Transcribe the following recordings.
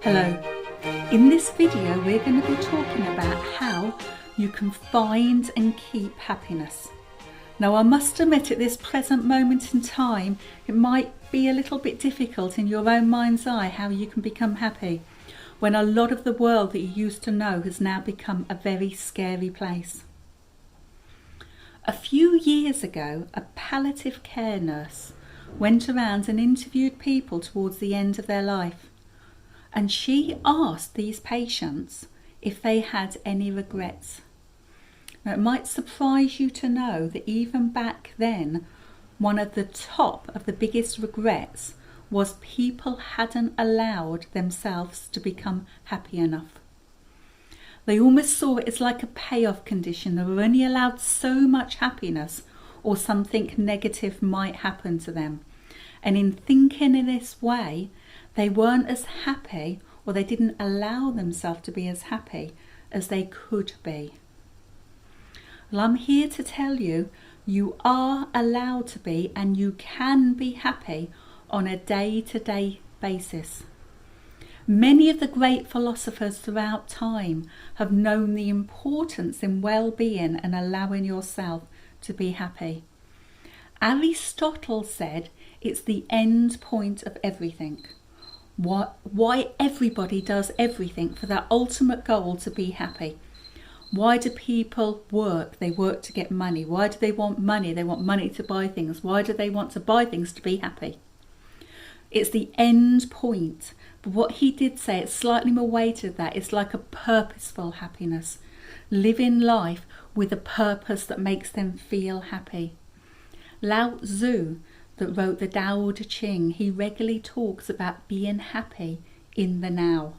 Hello. In this video we're going to be talking about how you can find and keep happiness. Now I must admit at this present moment in time it might be a little bit difficult in your own mind's eye how you can become happy when a lot of the world that you used to know has now become a very scary place. A few years ago a palliative care nurse went around and interviewed people towards the end of their life. And she asked these patients if they had any regrets. Now, it might surprise you to know that even back then, one of the top of the biggest regrets was people hadn't allowed themselves to become happy enough. They almost saw it as like a payoff condition. They were only allowed so much happiness or something negative might happen to them. And in thinking in this way, they weren't as happy, or they didn't allow themselves to be as happy as they could be. Well, I'm here to tell you, you are allowed to be and you can be happy on a day-to-day basis. Many of the great philosophers throughout time have known the importance in well-being and allowing yourself to be happy. Aristotle said it's the end point of everything. Why everybody does everything for that ultimate goal to be happy. Why do people work? They work to get money. Why do they want money? They want money to buy things. Why do they want to buy things? To be happy. It's the end point. But what he did say, it's slightly more weighted that. It's like a purposeful happiness. Living life with a purpose that makes them feel happy. Lao Tzu, that wrote the Tao Te Ching, he regularly talks about being happy in the now.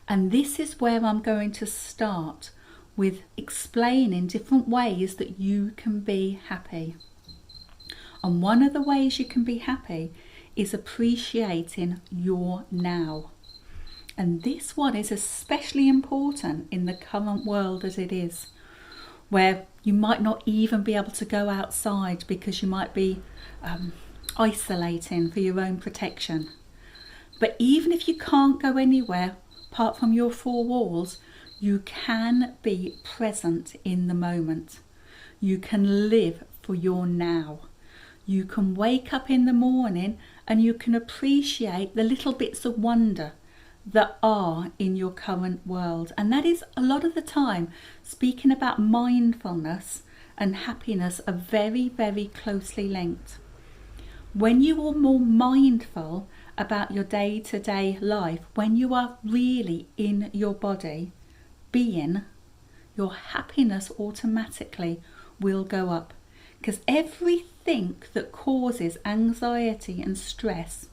And this is where I'm going to start with explaining different ways that you can be happy. And one of the ways you can be happy is appreciating your now. And this one is especially important in the current world as it is, where you might not even be able to go outside because you might be isolating for your own protection. But even if you can't go anywhere apart from your four walls, you can be present in the moment. You can live for your now. You can wake up in the morning and you can appreciate the little bits of wonder that are in your current world. And that is a lot of the time, speaking about mindfulness and happiness are very, very closely linked. When you are more mindful about your day-to-day life, when you are really in your body, being, your happiness automatically will go up. Because everything that causes anxiety and stress,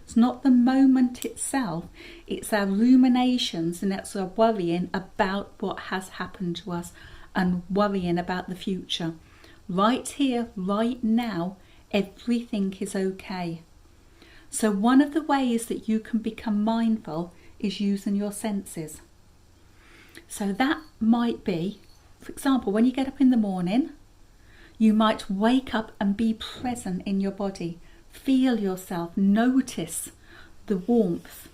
it's not the moment itself, it's our ruminations and it's our worrying about what has happened to us and worrying about the future. Right here, right now, everything is okay. So one of the ways that you can become mindful is using your senses. So that might be, for example, when you get up in the morning, you might wake up and be present in your body. Feel yourself, notice the warmth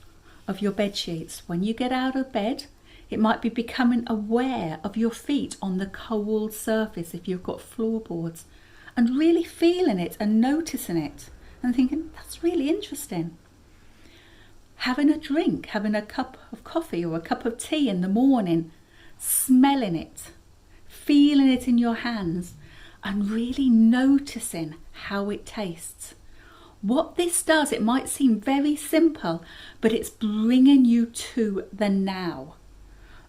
of your bed sheets. When you get out of bed, it might be becoming aware of your feet on the cold surface if you've got floorboards, and really feeling it and noticing it and thinking, that's really interesting. Having a drink, having a cup of coffee or a cup of tea in the morning, smelling it, feeling it in your hands, and really noticing how it tastes. What this does, it might seem very simple, but it's bringing you to the now.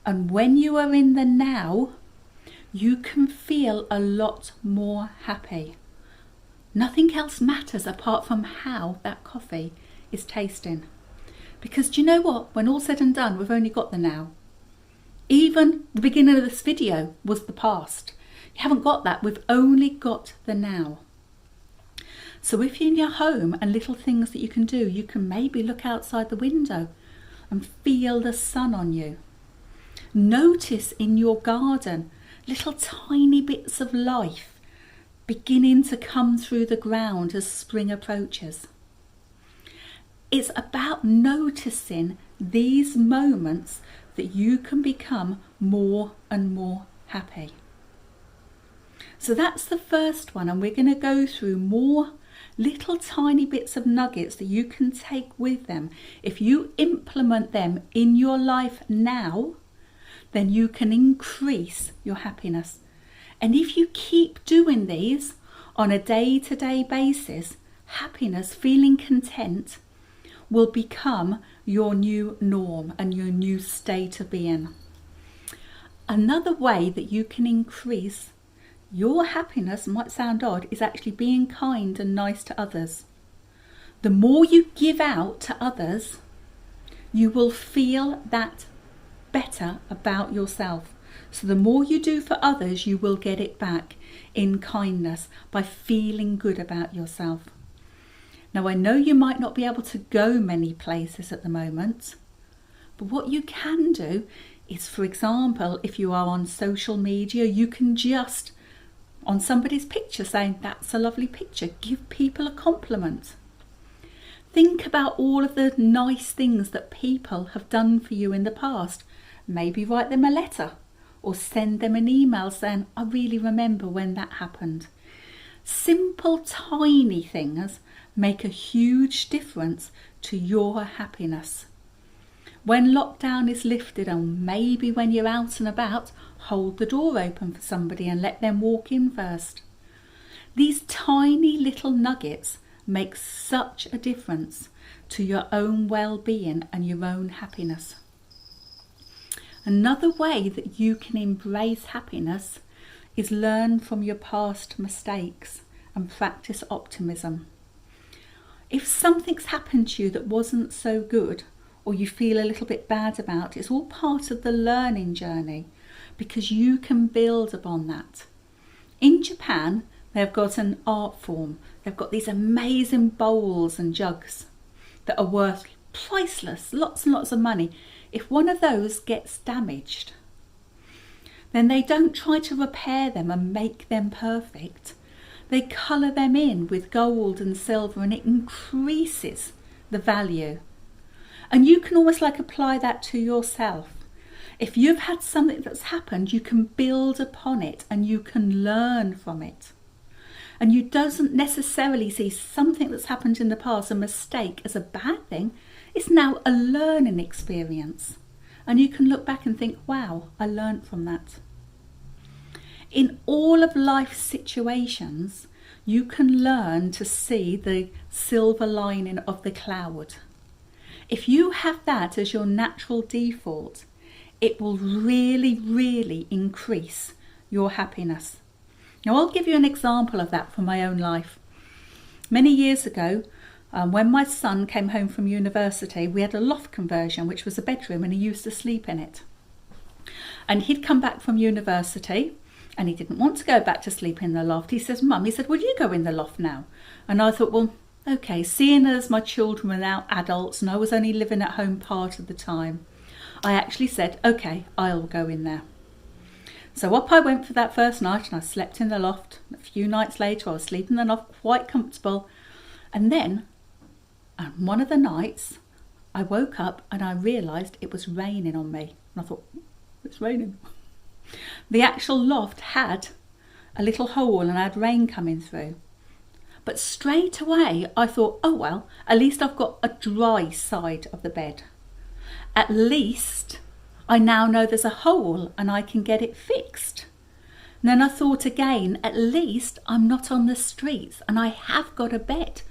And when you are in the now, you can feel a lot more happy. Nothing else matters apart from how that coffee is tasting. Because do you know what? When all's said and done, we've only got the now. Even the beginning of this video was the past. You haven't got that. We've only got the now. So if you're in your home and little things that you can do, you can maybe look outside the window and feel the sun on you. Notice in your garden little tiny bits of life beginning to come through the ground as spring approaches. It's about noticing these moments that you can become more and more happy. So that's the first one, and we're going to go through more little tiny bits of nuggets that you can take with them. If you implement them in your life now, then you can increase your happiness. And if you keep doing these on a day-to-day basis, happiness, feeling content, will become your new norm and your new state of being. Another way that you can increase your happiness, might sound odd, is actually being kind and nice to others. The more you give out to others, you will feel that better about yourself. So the more you do for others, you will get it back in kindness by feeling good about yourself. Now, I know you might not be able to go many places at the moment, but what you can do is, for example, if you are on social media, you can just, on somebody's picture, saying, "That's a lovely picture," give people a compliment. Think about all of the nice things that people have done for you in the past. Maybe write them a letter or send them an email saying, "I really remember when that happened." Simple, tiny things make a huge difference to your happiness. When lockdown is lifted, and maybe when you're out and about, hold the door open for somebody and let them walk in first. These tiny little nuggets make such a difference to your own well-being and your own happiness. Another way that you can embrace happiness is learn from your past mistakes and practice optimism. If something's happened to you that wasn't so good, or you feel a little bit bad about, it's all part of the learning journey, because you can build upon that. In Japan, they've got an art form. They've got these amazing bowls and jugs that are worth priceless, lots and lots of money. If one of those gets damaged, then they don't try to repair them and make them perfect. They colour them in with gold and silver, and it increases the value. And you can almost like apply that to yourself. If you've had something that's happened, you can build upon it and you can learn from it. And you don't necessarily see something that's happened in the past, a mistake, as a bad thing. It's now a learning experience. And you can look back and think, wow, I learned from that. In all of life's situations, you can learn to see the silver lining of the cloud. If you have that as your natural default, it will really, really increase your happiness. Now, I'll give you an example of that from my own life. Many years ago, when my son came home from university, we had a loft conversion, which was a bedroom, and he used to sleep in it. And he'd come back from university, and he didn't want to go back to sleep in the loft. He says, "Mum," he said, "will you go in the loft now?" And I thought, well, okay, seeing as my children were now adults and I was only living at home part of the time, I actually said, okay, I'll go in there. So up I went for that first night, and I slept in the loft. A few nights later, I was sleeping in the loft, quite comfortable. And then, on one of the nights, I woke up and I realised it was raining on me. And I thought, it's raining. The actual loft had a little hole and had rain coming through. But straight away, I thought, oh well, at least I've got a dry side of the bed. At least I now know there's a hole and I can get it fixed. And then I thought again, at least I'm not on the streets and I have got a bed.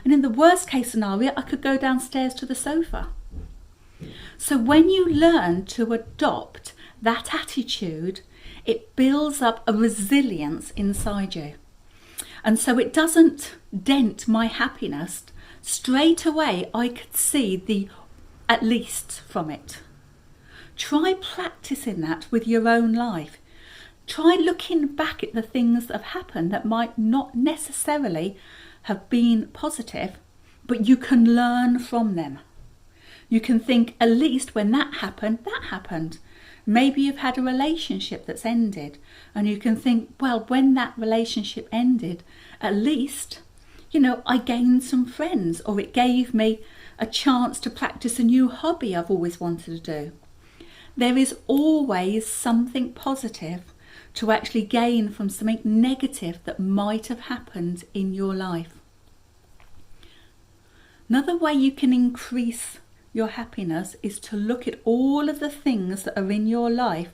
And in the worst case scenario, I could go downstairs to the sofa. So when you learn to adopt that attitude, it builds up a resilience inside you. And so it doesn't dent my happiness. Straight away, I could see the at least from it. Try practicing that with your own life. Try looking back at the things that have happened that might not necessarily have been positive, but you can learn from them. You can think, at least when that happened, that happened. Maybe you've had a relationship that's ended, and you can think, well, when that relationship ended, at least, I gained some friends, or it gave me a chance to practice a new hobby I've always wanted to do. There is always something positive to actually gain from something negative that might have happened in your life. Another way you can increase your happiness is to look at all of the things that are in your life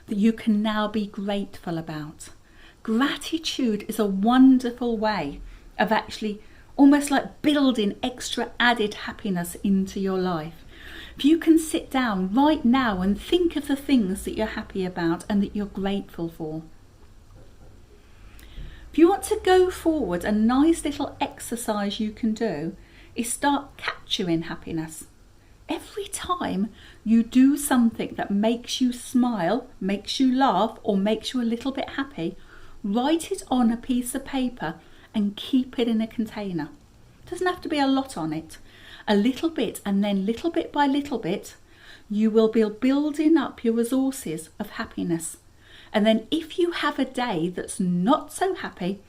that you can now be grateful about. Gratitude is a wonderful way of actually almost like building extra added happiness into your life. If you can sit down right now and think of the things that you're happy about and that you're grateful for. If you want to go forward, a nice little exercise you can do is start capturing happiness. Every time you do something that makes you smile, makes you laugh, or makes you a little bit happy, write it on a piece of paper and keep it in a container. It doesn't have to be a lot on it. A little bit, and then little bit by little bit, you will be building up your resources of happiness. And then if you have a day that's not so happy,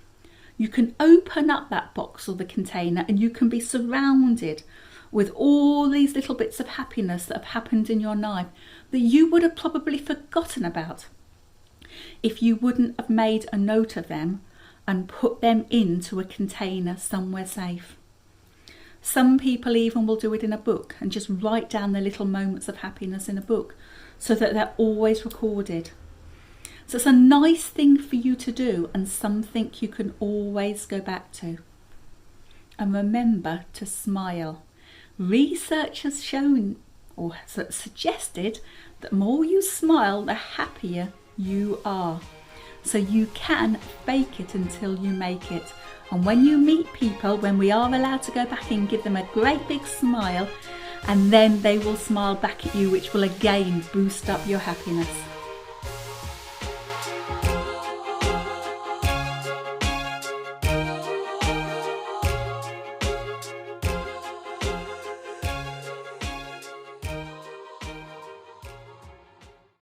you can open up that box or the container and you can be surrounded with all these little bits of happiness that have happened in your life that you would have probably forgotten about if you wouldn't have made a note of them and put them into a container somewhere safe. Some people even will do it in a book and just write down their little moments of happiness in a book so that they're always recorded. So it's a nice thing for you to do and something you can always go back to. And remember to smile. Research has shown or has suggested that the more you smile, the happier you are. So you can fake it until you make it. And when you meet people, when we are allowed to go back in, give them a great big smile, and then they will smile back at you, which will again boost up your happiness.